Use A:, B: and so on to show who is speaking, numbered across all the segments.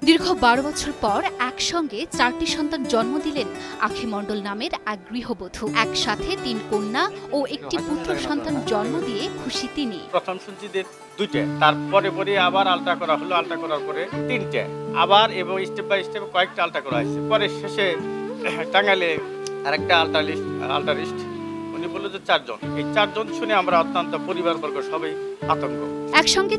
A: দীর্ঘ ১২ বছর পর একসঙ্গে ৪টি সন্তান জন্ম দিলেন আখি মণ্ডল নামের এক গৃহবধূ। একসাথে ৩ কন্যা ও একটি পুত্র সন্তান জন্ম দিয়ে খুশি তিনি।
B: প্রথম শুনছি যে 2টে, তারপরে পরে আবার আলট্রা করা হলো, আলট্রা করার পরে 3টে, আবার এবং স্টেপ বাই স্টেপ কয়েকটা আলট্রা করা হয়েছে। পরে শেষে টাঙ্গাইলে আরেকটা আলট্রারিস্ট উনি বললো যে 4 জন। এই 4 জন শুনে আমরা অত্যন্ত পরিবারবর্গ সবাই আতঙ্ক।
A: একসঙ্গে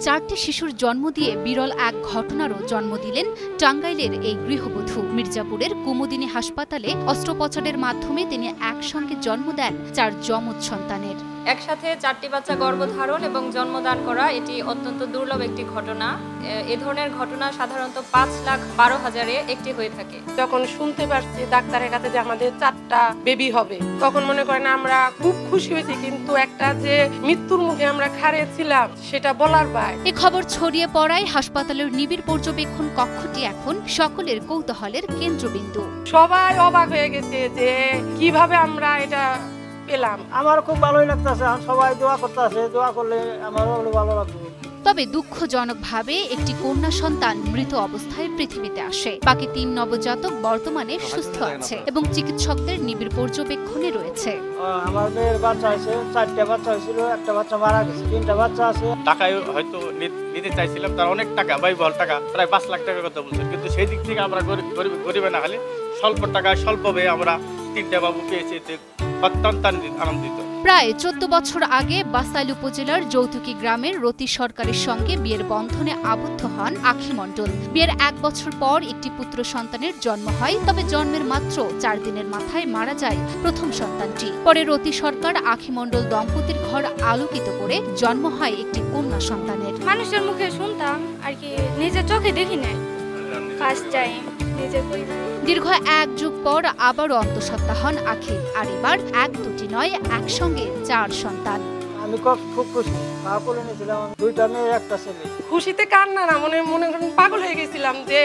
A: 4টি শিশুর জন্ম দিয়ে বিরল এক ঘটনারও জন্ম দিলেন টাঙ্গাইলের এই গৃহবধূ। মির্জাপুরের কুমুদিনী হাসপাতালে অস্ত্রোপচারের মাধ্যমে তিনি একসঙ্গে জন্ম দেন 4 যমজ সন্তানের।
C: একসাথে 4টি বাচ্চা গর্ভধারণ এবং জন্মদান করা এটি অত্যন্ত দুর্লভ একটি ঘটনা। এ ধরনের ঘটনা সাধারণত 5,12,000-এ একটি হয়ে থাকে।
D: যখন শুনতে পারছি ডাক্তারের কাছে যে আমাদের 4টা বেবি হবে, তখন মনে করেন আমরা খুব খুশি হয়েছি, কিন্তু একটা যে মৃত্যুর মুখে আমরা খাড়িয়েছিলাম সেটা বলার বাইরে।
A: এই খবর ছড়িয়ে পড়ায় হাসপাতালের নিবিড় পর্যবেক্ষণ কক্ষটি এখন সকলের কৌতূহলের কেন্দ্রবিন্দু।
D: সবাই অবাক হয়ে গেছে যে কিভাবে আমরা এটা পেলাম।
E: আমার খুব ভালোই লাগতেছে, সবাই দোয়া করতেছে, দোয়া করলে আমারও ভালো লাগবে।
A: তবে দুঃখজনকভাবে একটি কন্যা সন্তান মৃত অবস্থায় পৃথিবীতে আসে। বাকি 3 নবজাতক বর্তমানে সুস্থ আছে এবং চিকিৎসকদের নিবিড় পর্যবেক্ষণে রয়েছে।
E: আমাদের বাচ্চা আছে, 4টা বাচ্চা হয়েছিল, একটা বাচ্চা মারা গেছে, 3টা বাচ্চা আছে।
B: টাকায় হয়তো নিতে চাইছিলাম, তার অনেক টাকা, ব্যয়বহুল টাকা, প্রায় 5 লাখ টাকার কথা বলছেন, কিন্তু সেই দিক থেকে আমরা গরিবে না হলে স্বল্প টাকায় স্বল্প ব্যয়ে আমরা 3টা বাবু পেয়েছি, অত্যন্ত আনন্দিত।
A: প্রায় 14 বছর আগে বাসাইল উপজেলার যৌতুকি গ্রামের রতি সরকারের সঙ্গে বিয়ের বন্ধনে আবদ্ধ হন আখি মণ্ডল। বিয়ের 1 বছর পর একটি পুত্র সন্তানের জন্ম হয়, তবে জন্মের মাত্র 4 দিনের মাথায় মারা যায় প্রথম সন্তানটি। পরে রতি সরকার আখি মণ্ডল দম্পতির ঘর আলোকিত করে জন্ম হয় একটি কন্যা সন্তানের।
F: মানুষের মুখে শুনতাম আর কি, নিজের চোখে দেখি নাই, ফার্স্ট টাইম নিজের পরিবারে।
A: দীর্ঘ 1 যুগ পর আবারও অন্তঃসত্ত্বা হন আখি, আর এবার 1-2টি নয়, একসঙ্গে 4 সন্তান।
E: আমি খুব খুশি, পাগল হয়েছিলাম, 2টা মেয়ে, একটা ছেলে।
D: খুশিতে কান্না না, মনে করেন পাগল হয়ে গেছিলাম যে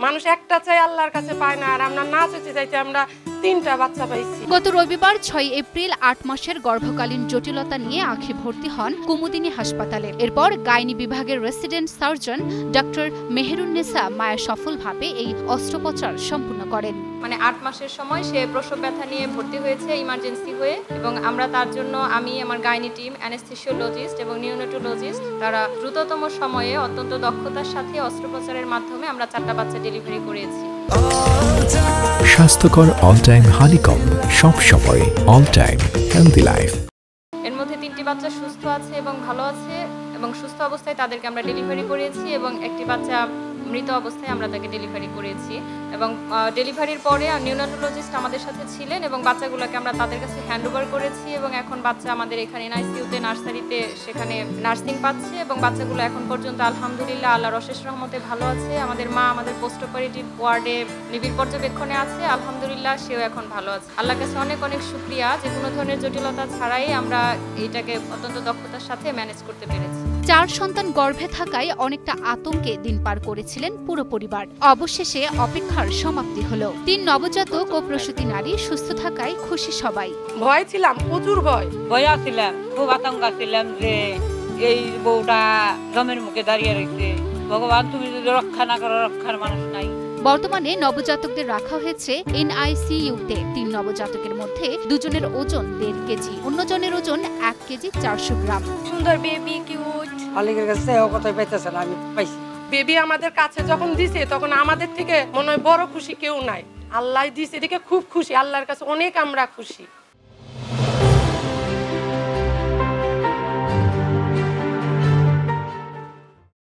D: মানুষ একটা চাই আল্লাহর কাছে পায় না, আর আমরা না চাইতে আমরা 3টা বাচ্চা পাইছি।
A: গত রবিবার 6 এপ্রিল 8 মাসের গর্ভকালীন জটিলতা নিয়ে আখি ভর্তি হন কুমুদিনী হাসপাতালে। এরপর গাইনি বিভাগের রেসিডেন্ট সার্জন ডক্টর মেহেরুন্নেসা মায়া সফলভাবে এই অস্ত্রোপচার সম্পূর্ণ করেন।
C: মানে 8 মাসের সময় সে প্রসব ব্যথা নিয়ে ভর্তি হয়েছে ইমার্জেন্সি হয়ে, এবং আমরা তার জন্য আমি, আমার গাইনি টিম, অ্যানেস্থেসিওলজিস্ট এবং নিওনেটোলজিস্ট, তারা দ্রুততম সময়ে অত্যন্ত দক্ষতার সাথে অস্ত্রোপচারের মাধ্যমে আমরা 4টা বাচ্চা ডেলিভারি করেছি।
G: স্বাস্থ্যকর অল টাইম হানিকম, সব সময় অল টাইম হেলদি লাইফ।
C: এর মধ্যে 3টি বাচ্চা সুস্থ আছে এবং ভালো আছে, এবং সুস্থ অবস্থায় তাদেরকে আমরা ডেলিভারি করেছি, এবং একটি বাচ্চা মৃত অবস্থায় আমরা তাকে ডেলিভারি করেছি। এবং ডেলিভারির পরে নিওনেটোলজিস্ট আমাদের সাথে ছিলেন এবং বাচ্চাগুলোকে আমরা তাদের কাছে হ্যান্ডওভার করেছি, এবং এখন বাচ্চা আমাদের এখানে এনআইসিইউতে, নার্সারিতে সেখানে নার্সিং পাচ্ছে, এবং বাচ্চাগুলো এখন পর্যন্ত আলহামদুলিল্লাহ আল্লাহর অশেষ রহমতে ভালো আছে। আমাদের মা আমাদের পোস্ট অপারেটিভ ওয়ার্ডে নিবিড় পর্যবেক্ষণে আছে, আলহামদুলিল্লাহ সেও এখন ভালো আছে। আল্লাহর কাছে অনেক অনেক শুকরিয়া যে কোনো ধরনের জটিলতা ছাড়াই আমরা এইটাকে অত্যন্ত দক্ষতার সাথে ম্যানেজ করতে পেরেছি।
A: 4 সন্তান গর্ভে থাকায় অনেকটা আতঙ্কে দিন পার করেছিলেন পুরো পরিবার। অবশেষে অপেক্ষার সমাপ্তি হলো। 3 নবজাতক ও প্রসূতি নারী সুস্থ থাকায় খুশি সবাই।
D: ভয় ছিলাম, প্রচুর ভয়
H: ছিলাম, খুব আতঙ্ক ছিলাম যে এই বউটা জমের মুখে দাঁড়িয়ে রয়েছে, ভগবান তুমি যদি রক্ষা না করো, রক্ষার মানুষ নাই।
A: বর্তমানে নবজাতকদের রাখা হয়েছে এনআইসিইউতে। 3 নবজাতকের মধ্যে 2 জনের ওজন 1.5 কেজি, অন্যজনের ওজন 1 কেজি 400 গ্রাম।
F: সুন্দর বেবি, কিউট।
E: মালিকের কাছে কথাই পাইতেছে না, আমি পাইছি।
D: বেবি আমাদের কাছে যখন দিছে তখন আমাদের থেকে মনে হয় বড় খুশি কেউ নাই। আল্লাহ দিছে, এদিকে খুব খুশি, আল্লাহর কাছে অনেক আমরা খুশি।